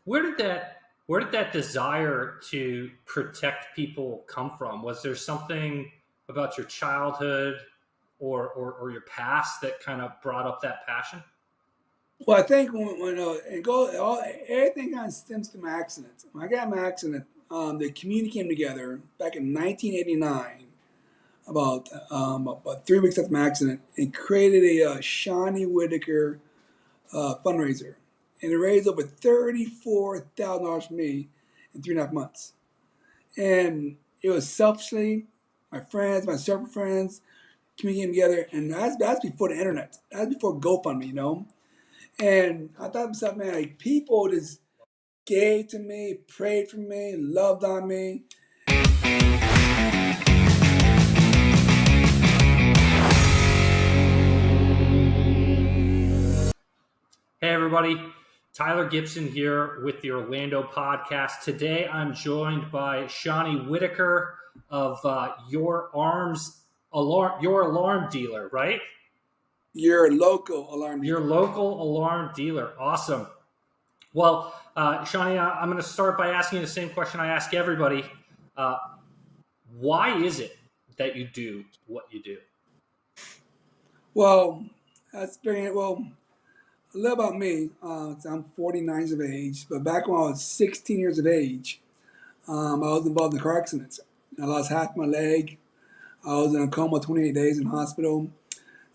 Where did that desire to protect people come from? Was there something about your childhood or your past that kind of brought up that passion? Well, I think when it goes, everything kind of stems from my accident. When I got in my accident, the community came together back in 1989, about 3 weeks after my accident, and created a Shawnie Whitaker fundraiser, and it raised over $34,000 for me in 3.5 months. And it was selfishly my friends, my circle friends, community came together, and that's before the internet. That's before GoFundMe. And I thought to myself, man, like people just gave to me, prayed for me, loved on me. Hey, everybody. Tyler Gibson here with the Orlando podcast. Today, I'm joined by Shawnie Whitaker of your alarm dealer, right? Your local alarm Your dealer. local alarm dealer. Awesome. Well, Shawnie, I'm going to start by asking you the same question I ask everybody. Uh, why is it that you do what you do? Well, that's very well. A little about me. I'm 49 years of age, but back when I was 16 years of age, I was involved in a car accident. I lost half my leg. I was in a coma 28 days in the hospital.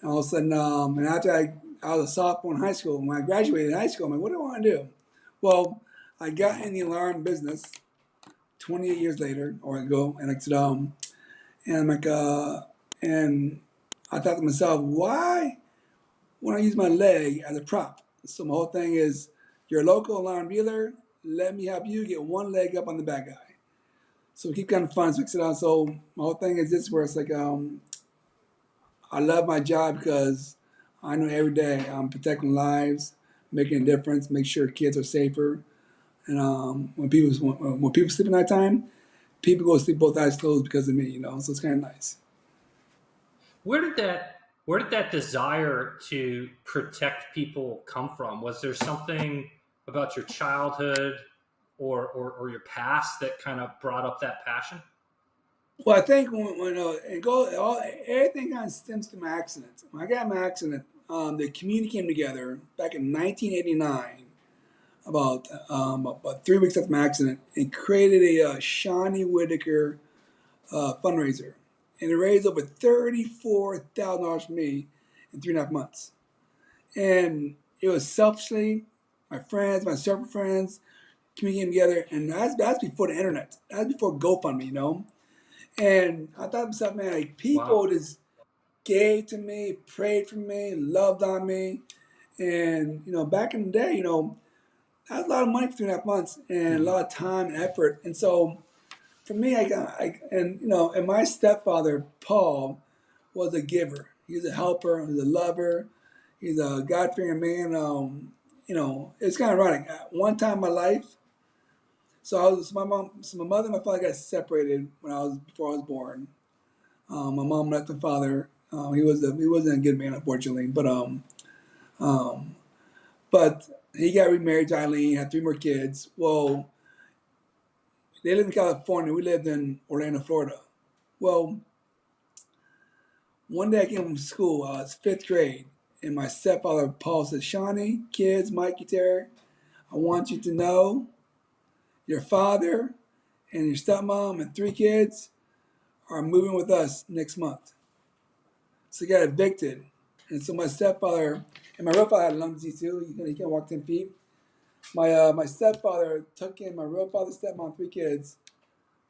And all of a sudden, and after I was a sophomore in high school. When I graduated high school, I'm like, what do I want to do? Well, I got in the alarm business 28 years later or ago, and I said, and I'm like, and I thought to myself, why when I use my leg as a prop? So my whole thing is, your local alarm dealer, let me help you get one leg up on the bad guy. So we keep kind of fun. So I sit down. So my whole thing is this, where it's like, I love my job because I know every day I'm protecting lives, making a difference, make sure kids are safer. And when people sleep at night time, people go to sleep both eyes closed because of me. So it's kind of nice. Where did that desire to protect people come from? Was there something about your childhood or your past that kind of brought up that passion? Well, I think when it goes, everything kind of stems from my accident. When I got in my accident, the community came together back in 1989, about 3 weeks after my accident, and created a Shawnie Whitaker fundraiser, and it raised over $34,000 for me in 3.5 months. And it was selfishly my friends, my circle friends, community came together, and that's before the internet. That's before GoFundMe. And I thought to myself, man, like people Wow. just gave to me, prayed for me, loved on me. And back in the day, that was a lot of money for 3.5 months and a Mhm. lot of time and effort. And so for me, and my stepfather, Paul, was a giver. He was a helper. He was a lover. He's a God-fearing man. It's kind of ironic. At one time in my life, my mother and my father got separated before I was born. My mom left my father. He wasn't a good man, unfortunately, um, but he got remarried to Eileen, had three more kids. Well, they lived in California. We lived in Orlando, Florida. Well, one day I came from school. I was fifth grade, and my stepfather Paul said, "Shawnie, kids, Mikey, Terry, I want you to know your father and your stepmom and three kids are moving with us next month." So he got evicted. And so my stepfather and my real father had lung disease too. He can't walk 10 feet. My stepfather took in my real father, stepmom, three kids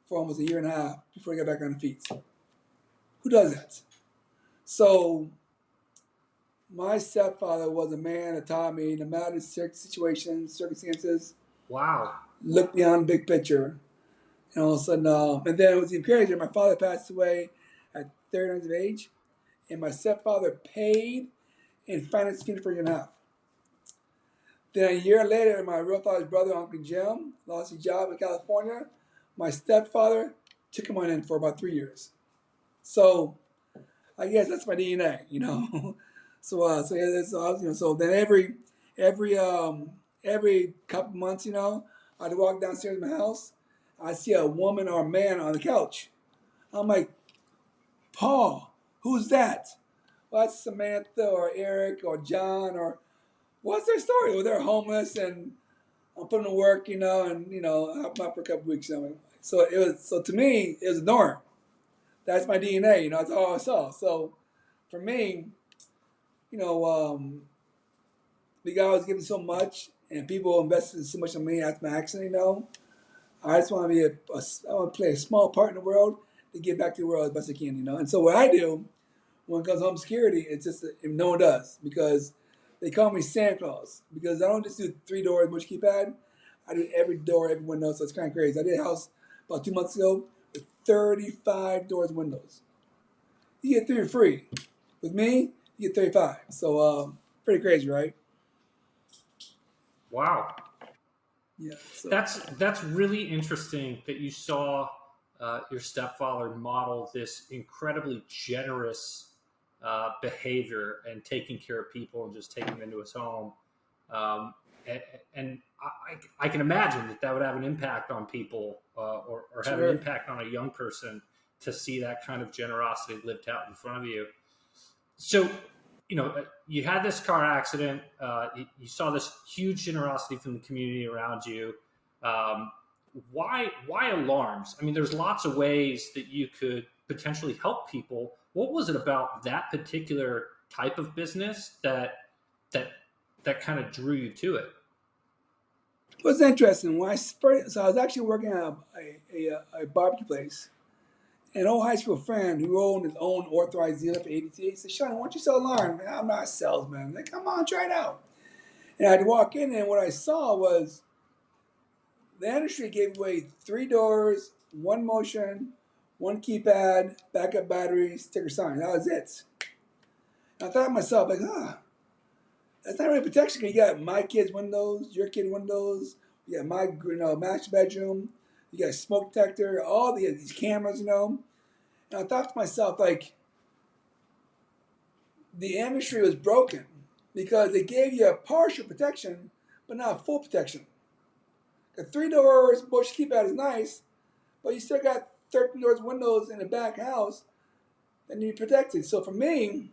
for almost a year and a half before he got back on the feet. Who does that? So my stepfather was a man that taught me, no matter the situations, circumstances, Wow. look beyond the big picture. And all of a sudden, and then it was even crazier. My father passed away at 30 years of age, and my stepfather paid and financed the funeral for a year and a half. Then a year later, my real father's brother, Uncle Jim, lost his job in California. My stepfather took him on in for about 3 years. So I guess that's my DNA. So yeah, so then every couple months, I'd walk downstairs in my house. I see a woman or a man on the couch. I'm like, Paul, who's that? Well, that's Samantha or Eric or John or what's their story? Well, they're homeless and I'm putting them to work, and I help them out for a couple weeks. So to me, it was a norm. That's my DNA, that's all I saw. So for me, you know, the guy was giving so much and people invested so much in me after my accident. I just want to I want to play a small part in the world to give back to the world as best I can. And so what I do when it comes to home security, it's just that no one does because they call me Santa Claus because I don't just do 3 doors, much keypad. I do every door, every window, so it's kind of crazy. I did a house about 2 months ago with 35 doors and windows. You get 3 free. With me, you get 35. So pretty crazy, right? Wow. Yeah. So That's really interesting that you saw your stepfather model this incredibly generous behavior and taking care of people and just taking them into his home. Um, and I can imagine that would have an impact on people or have an sure. impact on a young person to see that kind of generosity lived out in front of you. So, you had this car accident. You saw this huge generosity from the community around you. Um, why alarms? I mean, there's lots of ways that you could potentially help people. What was it about that particular type of business that that kind of drew you to it? What's interesting when so I was actually working at a barbecue place. An old high school friend who owned his own authorized dealer for ADT said, Shawnie, why don't you sell alarm? Man, I'm not a salesman. Like, come on, try it out. And I'd walk in and what I saw was the industry gave away 3 doors, one motion, one keypad, backup batteries, sticker sign. That was it. And I thought to myself, like, that's not really protection. You got my kid's windows, your kid's windows, you got my master bedroom, you got smoke detector, all these cameras. And I thought to myself, like, the industry was broken because they gave you a partial protection, but not full protection. The 3 doors, bush keypad is nice, but you still got 13 doors, windows in the back house that need protected. So for me,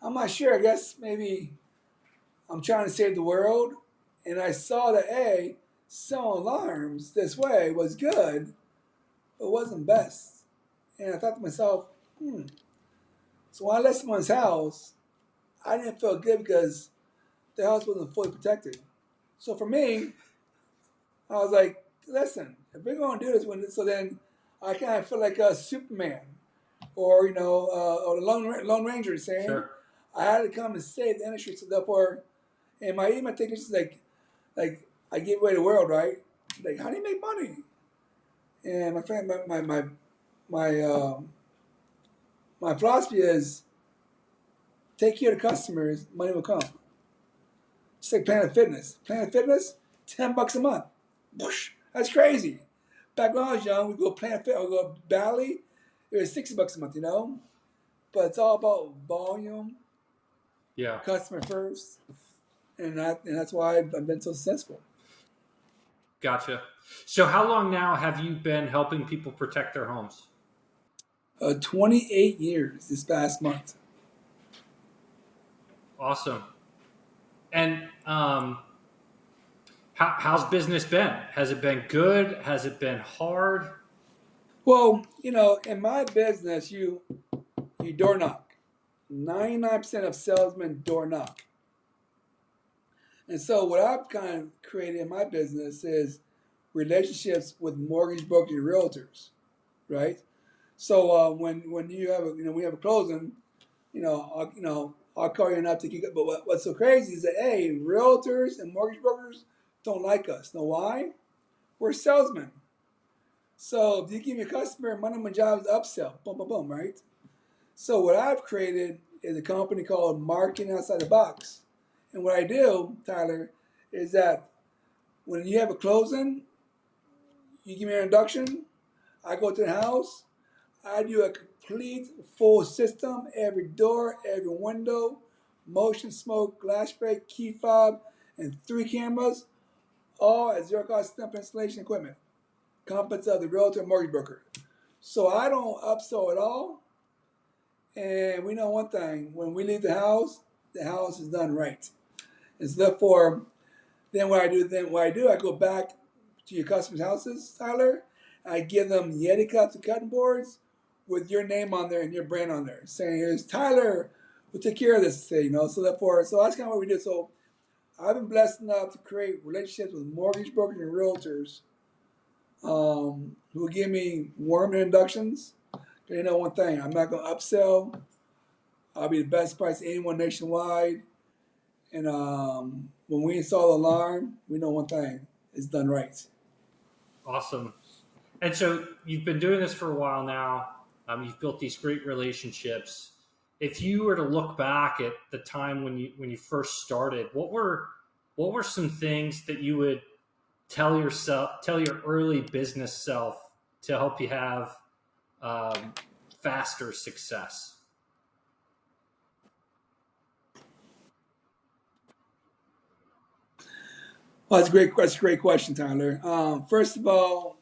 I'm not sure. I guess maybe I'm trying to save the world, and I saw that selling alarms this way was good, but wasn't best. And I thought to myself, So when I left someone's house, I didn't feel good because the house wasn't fully protected. So for me, I was like, listen, if we're going to do this, so then I kind of feel like a Superman or, or the Lone Ranger saying, Sure. I had to come and save the industry. So therefore, and my thing is like I give away the world, right? Like, how do you make money? And my friend, my, my philosophy is take care of the customers, money will come. Just like Planet Fitness. Planet Fitness, $10 a month. Whoosh, that's crazy. Back when I was young, we go Planet Fit or go Bali. It was $60 a month. But it's all about volume, Yeah. customer first, and that's why I've been so successful. Gotcha. So, how long now have you been helping people protect their homes? 28 years this past month. Awesome. And how's business been? Has it been good? Has it been hard? Well, in my business, you door knock. 99% of salesmen door knock. And so what I've kind of created in my business is relationships with mortgage brokers and realtors, right? So when you have we have a closing, I'll call you enough to keep it. But what's so crazy is that realtors and mortgage brokers don't like us. Know why? We're salesmen. So if you give me a customer, my number of jobs upsell, boom, boom, boom, right? So what I've created is a company called Marketing Outside the Box. And what I do, Tyler, is that when you have a closing, you give me an introduction, I go to the house, I do a complete full system, every door, every window, motion, smoke, glass break, key fob, and 3 cameras, all at zero cost stamp installation equipment. Competence of the realtor and mortgage broker. So I don't upsell at all. And we know one thing: when we leave the house is done right. And so therefore, what I do, I go back to your customers' houses, Tyler. I give them Yeti cups and cutting boards with your name on there and your brand on there, saying, "Here's Tyler, who took care of this." So therefore, so that's kind of what we do. So I've been blessed enough to create relationships with mortgage brokers and realtors who give me warm introductions. They know one thing: I'm not going to upsell. I'll be the best price to anyone nationwide. And when we install the alarm, we know one thing: it's done right. Awesome. And so you've been doing this for a while now. You've built these great relationships. If you were to look back at the time when you first started, what were some things that you would tell your early business self to help you have um, faster success? Well, that's a great question, Tyler. First of all,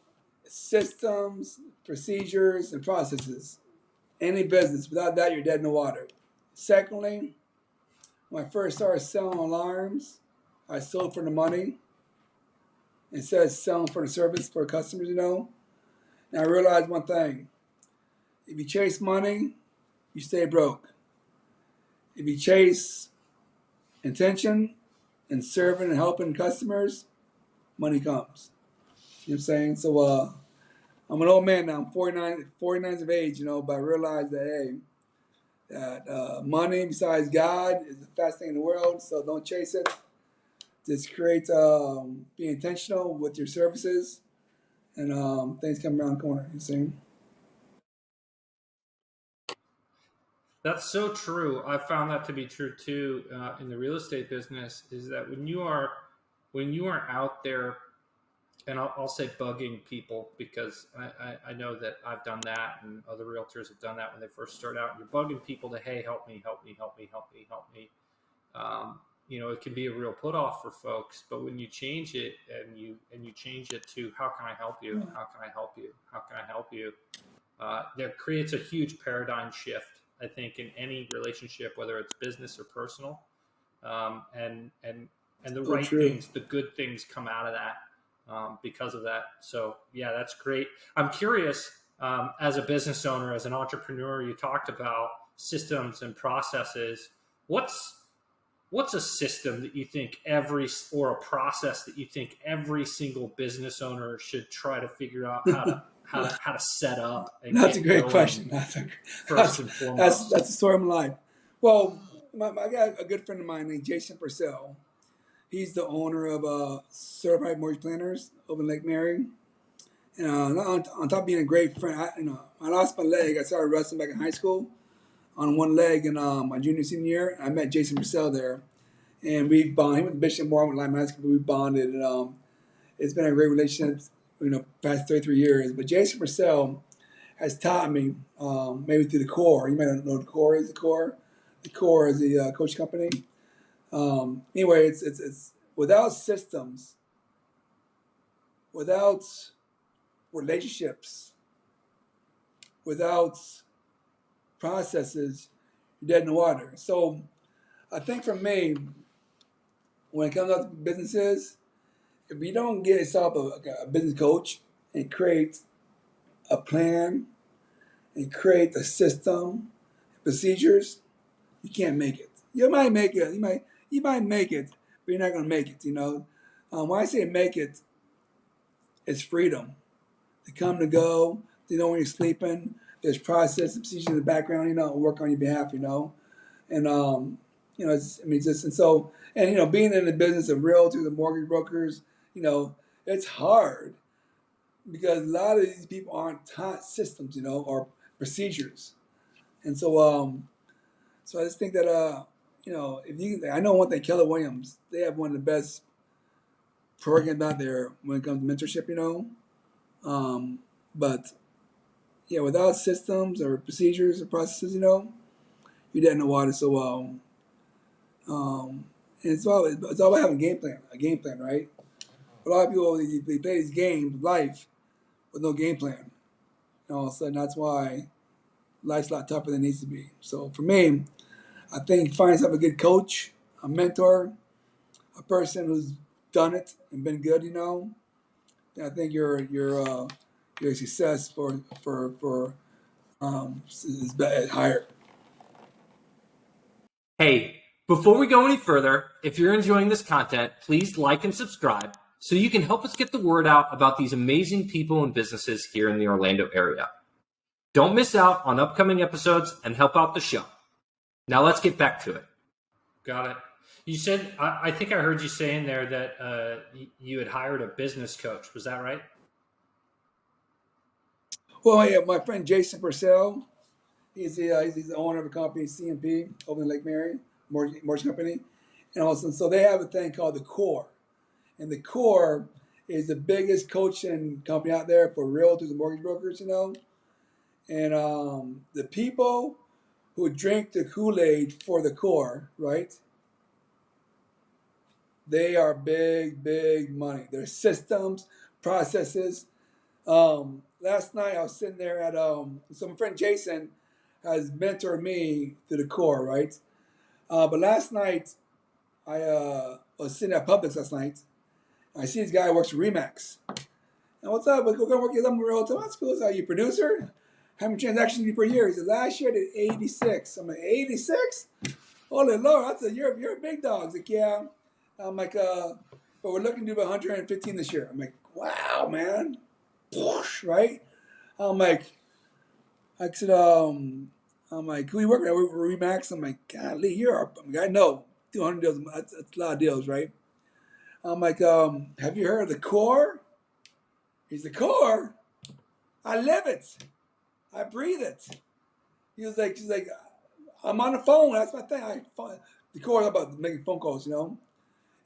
systems, procedures, and processes. Any business, without that, you're dead in the water. Secondly, when I first started selling alarms, I sold for the money instead of selling for the service for customers, And I realized one thing: if you chase money, you stay broke. If you chase intention and serving and helping customers, money comes. You know what I'm saying? So I'm an old man now. I'm 49 of age, but I realized that, hey, that money besides God is the fastest thing in the world. So don't chase it. Just be intentional with your services, and things come around the corner. You see? That's so true. I found that to be true too in the real estate business. Is that when you are out there, and I'll say bugging people because I know that I've done that and other realtors have done that when they first start out. And you're bugging people to, hey, help me, help me, help me, help me, help me. It can be a real put off for folks. But when you change it and you change it to, how can I help you? How can I help you? How can I help you? That creates a huge paradigm shift, I think, in any relationship, whether it's business or personal. And the So right true. things, the good things come out of that because of that. So yeah, that's great. I'm curious, as a business owner, as an entrepreneur, you talked about systems and processes. What's a system that you think or a process that you think every single business owner should try to figure out how to set up and That's a get great going question. first That's and that's foremost? a story of my life. Well, I got a good friend of mine named Jason Purcell. He's the owner of Certified Mortgage Planners over in Lake Mary. And on top of being a great friend, I lost my leg. I started wrestling back in high school on one leg in my junior senior year. I met Jason Purcell there, and we bonded. He went to Bishop Moore with Lyman High School, but we bonded, and it's been a great relationship. Past 33 years. But Jason Purcell has taught me, maybe through the core. You might not know what the core is. The core, is the coach company. Anyway, it's without systems, without relationships, without processes, you're dead in the water. So I think for me, when it comes out to businesses, if you don't get yourself a business coach and create a plan and create a system, procedures, you can't make it. You might make it. You might make it, but you're not going to make it. When I say make it, it's freedom. To come to go. To know when you're sleeping. There's process and procedures in the background. Work on your behalf. And just and so being in the business of realtors and mortgage brokers, it's hard because a lot of these people aren't taught systems, or procedures. And so I just think that if I know one thing, Keller Williams, they have one of the best programs out there when it comes to mentorship. But yeah, without systems or procedures or processes, you're dead in the water. So And it's all about having a game plan, right? A lot of people they play these games of life with no game plan. All of a sudden, that's why life's a lot tougher than it needs to be. So for me, I think find yourself a good coach, a mentor, a person who's done it and been good. I think your success for is higher. Hey, before we go any further, if you're enjoying this content, please like and subscribe so you can help us get the word out about these amazing people and businesses here in the Orlando area. Don't miss out on upcoming episodes and help out the show. Now let's get back to it. Got it. You said, I think I heard you say in there that you had hired a business coach. Was that right? Well, yeah, my friend Jason Purcell, he's the owner of a company, CMP, over in Lake Mary, mortgage company. And also, so they have a thing called the Core. And the Core is the biggest coaching company out there for realtors and mortgage brokers. And the people who drink the Kool-Aid for the Core, right? They are big, big money. Their systems, processes. Last night I was sitting there at so my friend Jason has mentored me to the Core, right? But last night I was sitting at Publix last night. I see this guy who works for Remax. And what's up? We're going to work with him real time. That's cool. So, are you a producer? How many transactions do you do per year? He said, last year I did 86. I'm like, 86? Holy Lord, you're a big dog. He's like, yeah. I'm like, but we're looking to do about 115 this year. I'm like, wow, man. Right? I'm like, I said, I'm like, who you working at? We're Remax. I'm like, golly, I'm like, I know. 200 deals, that's a lot of deals, right? I'm like, have you heard of the Core? He's the Core. I live it. I breathe it. She's like, I'm on the phone. That's my thing. The Core is about making phone calls. And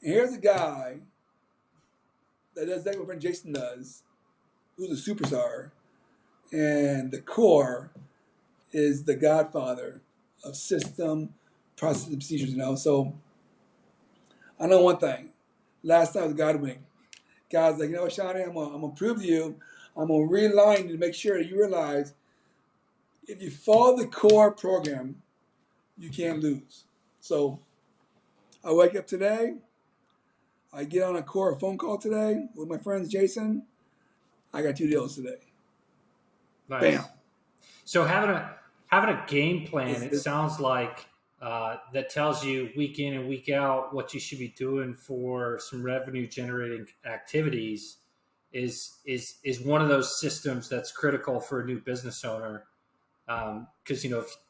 here's a guy that does exactly what my friend Jason does, who's a superstar. And the Core is the godfather of system, process, and procedures. So I know one thing. Last time was God wing. God's like, what, Shawnie, I'm gonna prove to you. I'm gonna realign you to make sure that you realize if you follow the Core program, you can't lose. So I wake up today. I get on a Core phone call today with my friends Jason. I got 2 deals today. Nice. Bam. So having a game plan, it It's sounds like that tells you week in and week out what you should be doing for some revenue generating activities is one of those systems that's critical for a new business owner. Because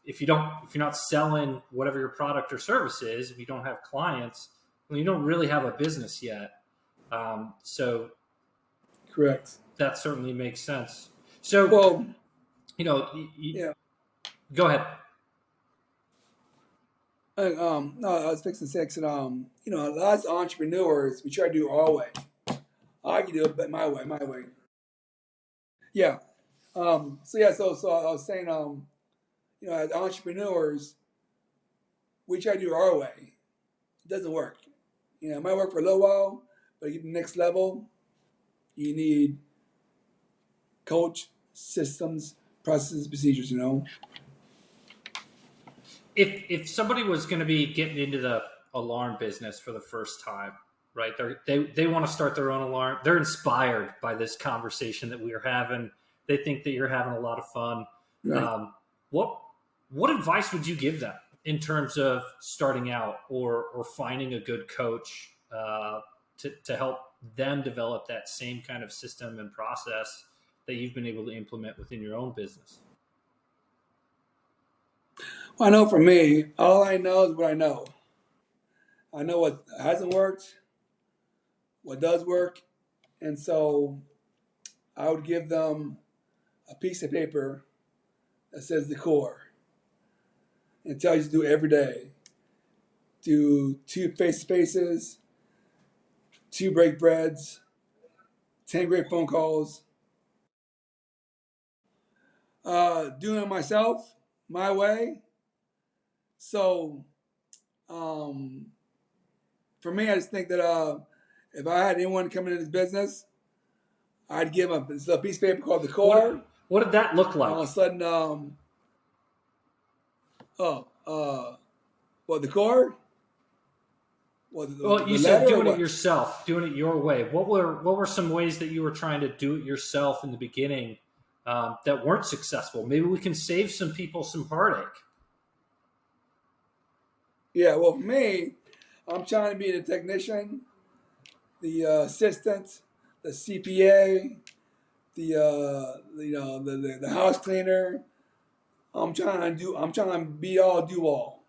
if you're not selling whatever your product or service is, if you don't have clients, well, you don't really have a business yet. So correct. that certainly makes sense. So Well, you know, you, yeah. go ahead. No, I was fixing to say, 'cause, a lot of entrepreneurs, we try to do it our way. I can do it, but my way, my way. Yeah. So I was saying, as entrepreneurs, we try to do it our way. It doesn't work. It might work for a little while, but to get to the next level, you need coach, systems, processes, procedures. If somebody was going to be getting into the alarm business for the first time, right? They want to start their own alarm. They're inspired by this conversation that we are having. They think that you're having a lot of fun. Right. What what advice would you give them in terms of starting out or finding a good coach to help them develop that same kind of system and process that you've been able to implement within your own business? Well, I know for me, all I know is what I know. I know what hasn't worked, what does work, and so I would give them a piece of paper that says the Core and tells you to do it every day. Do 2 face spaces, 2 break breads, 10 great phone calls. Doing it myself, my way. So, um, for me, I just think that if I had anyone coming into this business, I'd give them this little piece of paper called the core. What did that look All like? of a sudden, oh, well, the core, well, Well, you the said letter or doing it what? yourself, doing it your way. What were some ways that you were trying to do it yourself in the beginning that weren't successful? Maybe we can save some people some heartache. Yeah, well, for me, I'm trying to be the technician, the assistant, the CPA, the house cleaner. I'm trying to be all do all,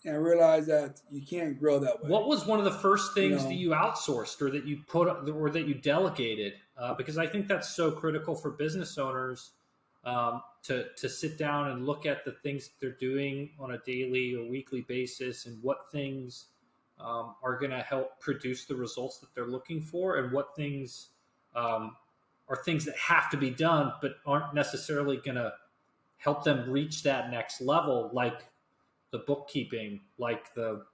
and I realize that you can't grow that way. What was one of the first You things that know, you outsourced or that you put or that you delegated? Because I think that's so critical for business owners to sit down and look at the things that they're doing on a daily or weekly basis and what things are going to help produce the results that they're looking for, and what things um, are things that have to be done but aren't necessarily going to help them reach that next level, like the bookkeeping, like the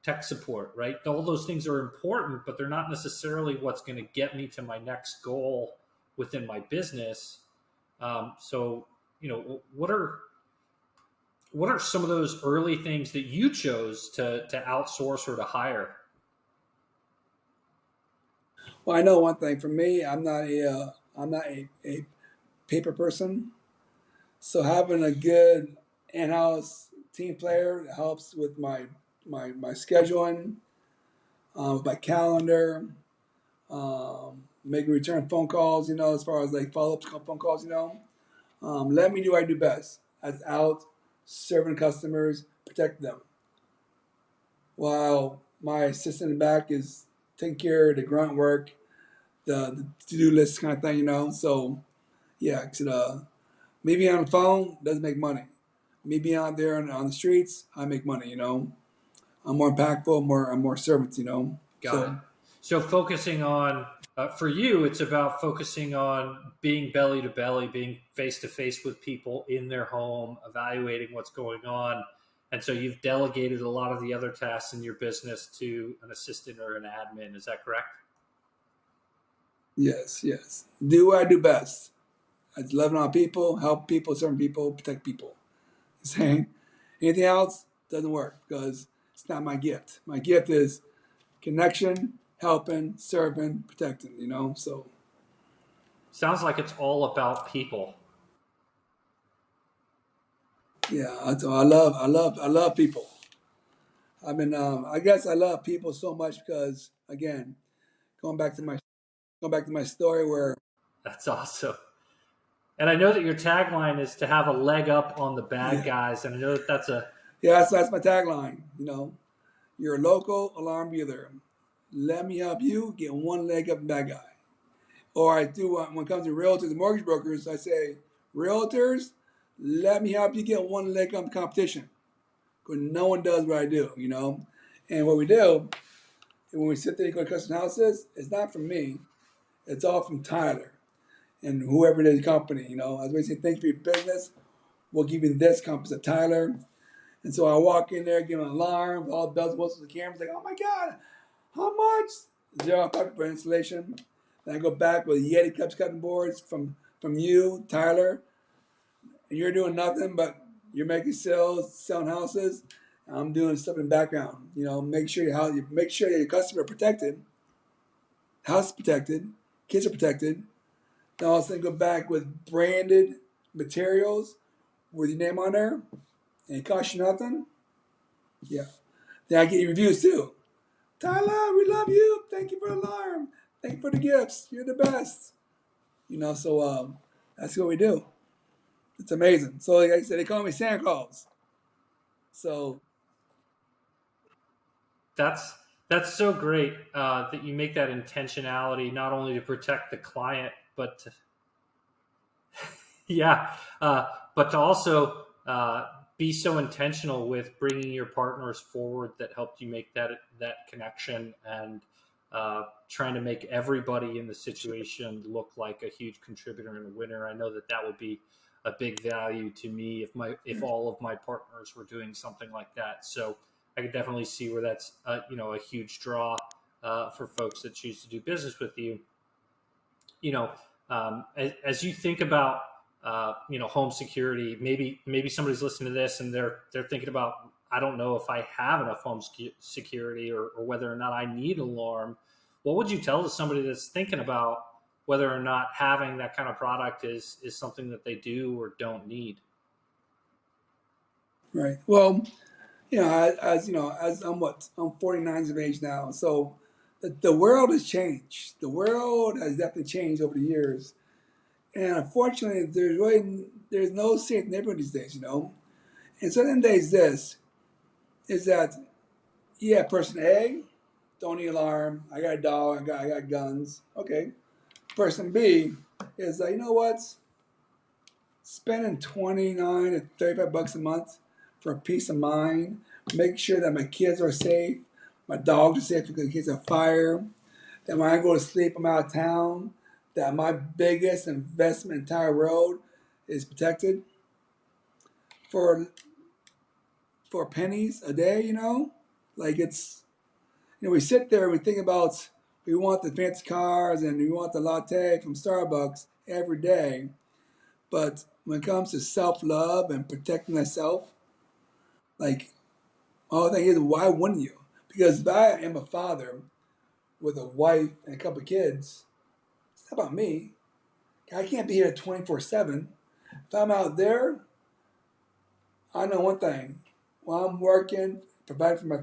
tech support, right? All those things are important, but they're not necessarily what's going to get me to my next goal within my business. So, what are some of those early things that you chose to outsource or to hire? well, I know one thing. For me, I'm not a paper person. So having a good in-house team player helps with my scheduling, with my calendar, making return phone calls. You know, as far as like follow-up phone calls. You know, let me do what I do best. That's out serving customers, protect them, while my assistant in the back is taking care of the grunt work, the to-do list kind of thing. You know, so yeah, 'cause, me being on the phone doesn't make money. Me being out there on the streets, I make money. You know, I'm more impactful. I'm more servants. You know, Got it. so So focusing on for you, it's about focusing on being belly to belly, being face to face with people in their home, evaluating what's going on. And so you've delegated a lot of the other tasks in your business to an assistant or an admin. Is that correct? yes, yes. Do what I do best. I love on people, help people, serve people, protect people. Saying anything else doesn't work because it's not my gift. My gift is connection, helping, serving, protecting. You know, so Sounds like it's all about people. yeah, I love people. I mean, I guess I love people so much because again, going back to my going back to my story where That's awesome. And I know that your tagline is to have a leg up on the bad yeah, guys. And I know that that's a yeah, that's my tagline. You know, you're a local alarm dealer. Let me help you get one leg up on that guy. Or I do when it comes to realtors and mortgage brokers, I say, realtors, let me help you get one leg up competition. Because no one does what I do, you know. And what we do when we sit there and go to custom houses, it's not from me. It's all from Tyler and whoever it is company, you know. As we say, thank you for your business. We'll give you this company, Tyler. And so I walk in there, give them an alarm, all the bells and whistles, the cameras, like, oh my God, how much? $0 for installation. Then I go back with Yeti cups cutting boards from you, Tyler, and you're doing nothing but you're making sales, selling houses. And I'm doing stuff in the background. You know, make sure that your customer are protected, house is protected, kids are protected. Then all of a sudden go back with branded materials with your name on there, and it costs you nothing. Yeah. Then I get your reviews too. Tyler, we love you. Thank you for the alarm. Thank you for the gifts. You're the best. You know, so that's what we do. It's amazing. So like I said, they call me Santa Claus. So that's that's so great that you make that intentionality not only to protect the client, but yeah, but to also be so intentional with bringing your partners forward that helped you make that connection, and trying to make everybody in the situation look like a huge contributor and a winner. I know that that would be a big value to me if all of my partners were doing something like that. So I could definitely see where that's a huge draw for folks that choose to do business with you. You know, as you think about home security, maybe somebody's listening to this and they're thinking about, I don't know if I have enough security, or whether or not I need an alarm. What would you tell to somebody that's thinking about whether or not having that kind of product is something that they do or don't need? Right. Well, as you know, as I'm 49 of age now, so the world has changed. The world has definitely changed over the years, and unfortunately, there's no safe neighborhood these days. And so then there's this is that yeah, person A, don't need alarm. I got a dog. I got guns. Okay. Person B is like, you know what? Spending 29 to 35 bucks a month for peace of mind, make sure that my kids are safe, my dogs are safe in case of fire, that when I go to sleep, I'm out of town, that my biggest investment in the entire world is protected for pennies a day. Like we sit there and we think about, we want the fancy cars and we want the latte from Starbucks every day. But when it comes to self love and protecting myself, like, all thing is, why wouldn't you? Because if I am a father with a wife and a couple of kids, it's not about me. I can't be here 24/7. If I'm out there, I know one thing. While I'm working, providing for my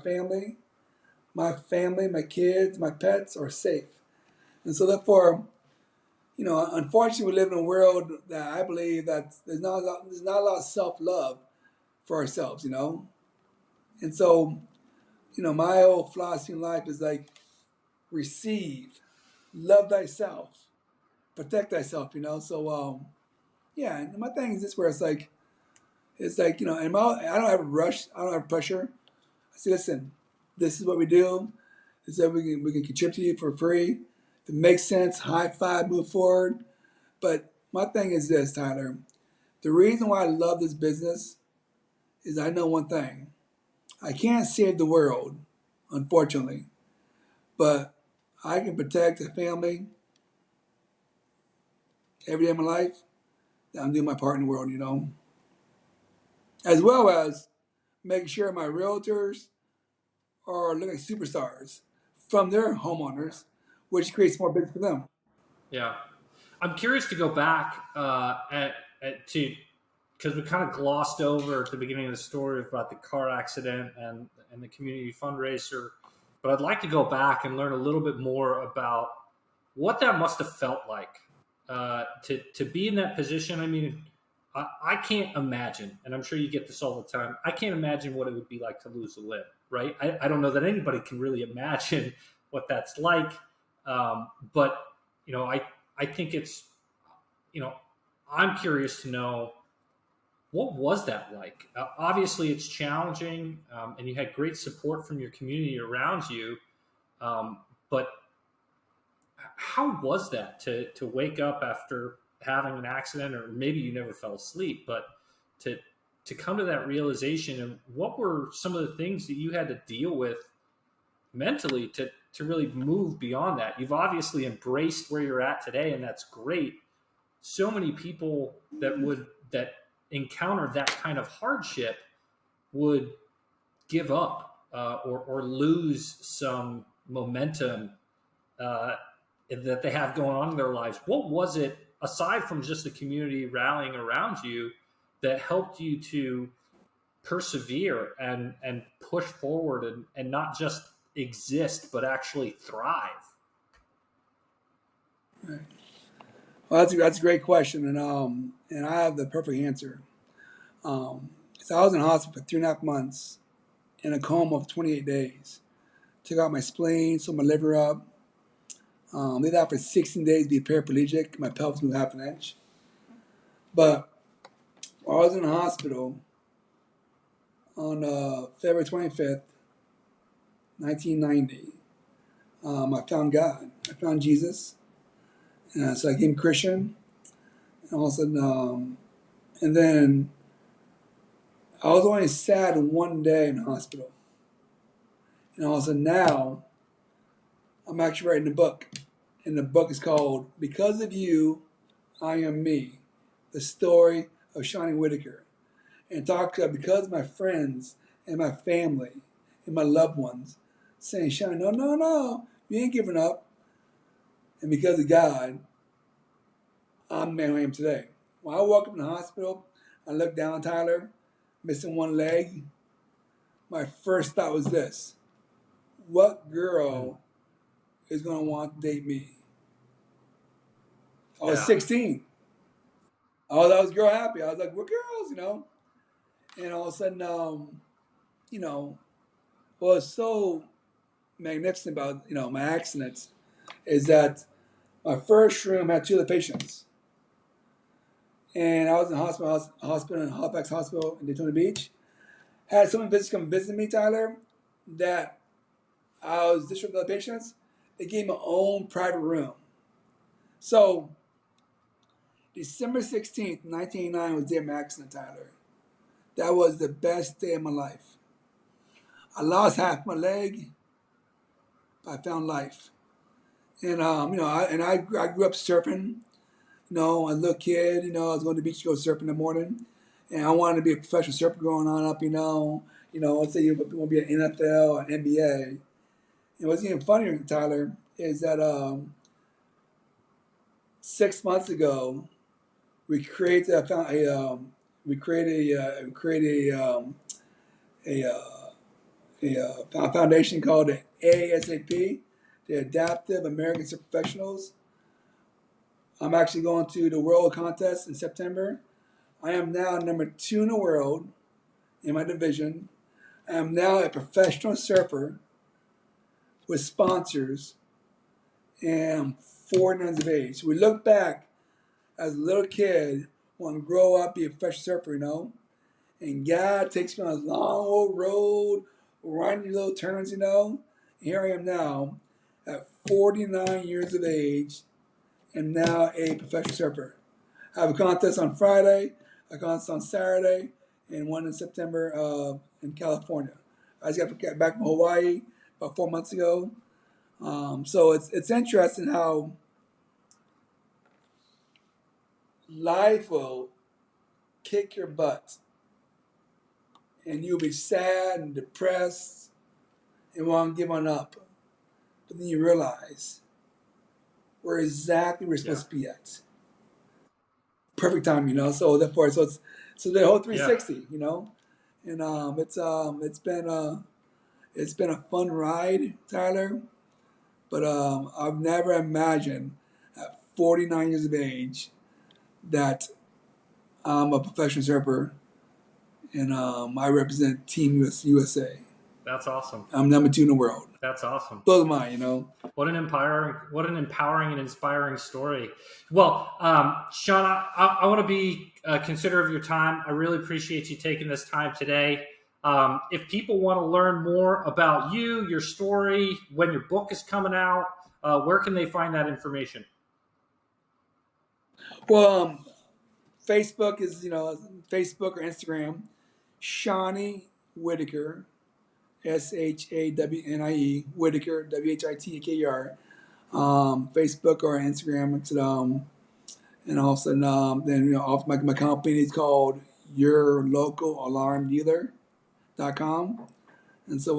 kids, my pets are safe. And so therefore, unfortunately, we live in a world that I believe that there's not a lot of self love for ourselves. And so, my old philosophy in life is like receive, love thyself, protect thyself. So yeah, and my thing is this where it's like and I don't have a rush, I don't have pressure. I say, listen, this is what we do. This is what we can contribute to you for free. If it makes sense, high five, move forward. But my thing is this, Tyler. The reason why I love this business is I know one thing. I can't save the world, unfortunately, but I can protect the family every day of my life. That I'm doing my part in the world, as well as making sure my realtors are looking like superstars from their homeowners, which creates more business for them. Yeah, I'm curious to go back to, because we kind of glossed over at the beginning of the story about the car accident and the community fundraiser, but I'd like to go back and learn a little bit more about what that must have felt like to be in that position. I mean, I can't imagine, and I'm sure you get this all the time. I can't imagine what it would be like to lose a limb, right? I don't know that anybody can really imagine what that's like. But I think it's, you know, I'm curious to know, what was that like? Obviously, it's challenging, and you had great support from your community around you. But how was that to wake up after having an accident, or maybe you never fell asleep, but to to come to that realization, and what were some of the things that you had to deal with mentally to really move beyond that? You've obviously embraced where you're at today, and that's great. So many people that encounter that kind of hardship would give up, or lose some momentum uh, that they have going on in their lives. What was it, aside from just the community rallying around you, that helped you to persevere and push forward, and not just exist but actually thrive? Right. Well, that's a great question, and I have the perfect answer. So I was in hospital for 3.5 months in a coma of 28 days. Took out my spleen, sewed my liver up. Did that for 16 days, be paraplegic. My pelvis moved half an inch. But while I was in the hospital on February 25th, 1990, I found God. I found Jesus. And so I became Christian. And all of a sudden, and then I was only sad one day in the hospital. And also now I'm actually writing a book. And the book is called Because of You, I Am Me, the story of Shawnie Whitaker. And talk because of my friends and my family and my loved ones saying, Shawnie, no, no, no, you ain't giving up. And because of God, I'm the man who I am today. When I woke up in the hospital, I looked down, Tyler, missing one leg. My first thought was this: what girl is going to want to date me? I was Yeah. 16. I was girl happy. I was like, we're girls. And all of a sudden, what's so magnificent about, my accidents is that my first room had two of the patients. And I was in hospital in Halifax Hospital in Daytona Beach. Had someone come visit me, Tyler, that I was district of the patients. They gave me my own private room. So December 16th, 1989 was the day of my accident, Tyler. That was the best day of my life. I lost half my leg, but I found life. And I grew up surfing. As a little kid, I was going to the beach to go surfing in the morning, and I wanted to be a professional surfer growing on up. Let's say you want to be an NFL or an NBA. And what's even funnier, Tyler, is that 6 months ago we created a foundation called the ASAP, the Adaptive American Surf Professionals. I'm actually going to the World Contest in September. I am now number 2 in the world in my division. I am now a professional surfer with sponsors and I'm 49 years of age. We look back as a little kid, want to grow up, be a professional surfer, and God takes me on a long old road, winding little turns, And here I am now at 49 years of age and now a professional surfer. I have a contest on Friday, a contest on Saturday, and one in September in California. I just got back from Hawaii about 4 months ago. So it's interesting how life will kick your butt and you'll be sad and depressed and want to give on up. But then you realize we're exactly where we're supposed to be at. Perfect time, So therefore, so the whole 360, and it's been a fun ride, Tyler. But I've never imagined at 49 years of age that I'm a professional surfer and I represent Team USA. That's awesome. I'm number 2 in the world. That's awesome. Blows my mind, What an empowering and inspiring story. Well, Sean, I want to be considerate of your time. I really appreciate you taking this time today. If people want to learn more about you, your story, when your book is coming out, where can they find that information? Well, Facebook is, Facebook or Instagram, Shawnie Whitaker, SHAWNIE, Whitaker, WHITAKER. Facebook or Instagram. And also, then off my company is called YourLocalAlarmDealer.com. And so,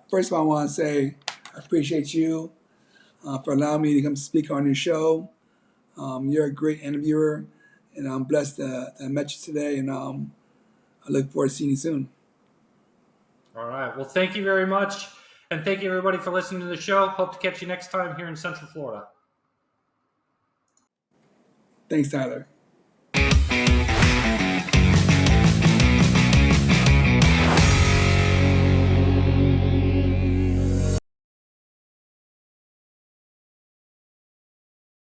first of all, I want to say I appreciate you for allowing me to come speak on your show. You're a great interviewer, and I'm blessed that I met you today. And I look forward to seeing you soon. All right. Well, thank you very much. And thank you, everybody, for listening to the show. Hope to catch you next time here in Central Florida. Thanks, Tyler.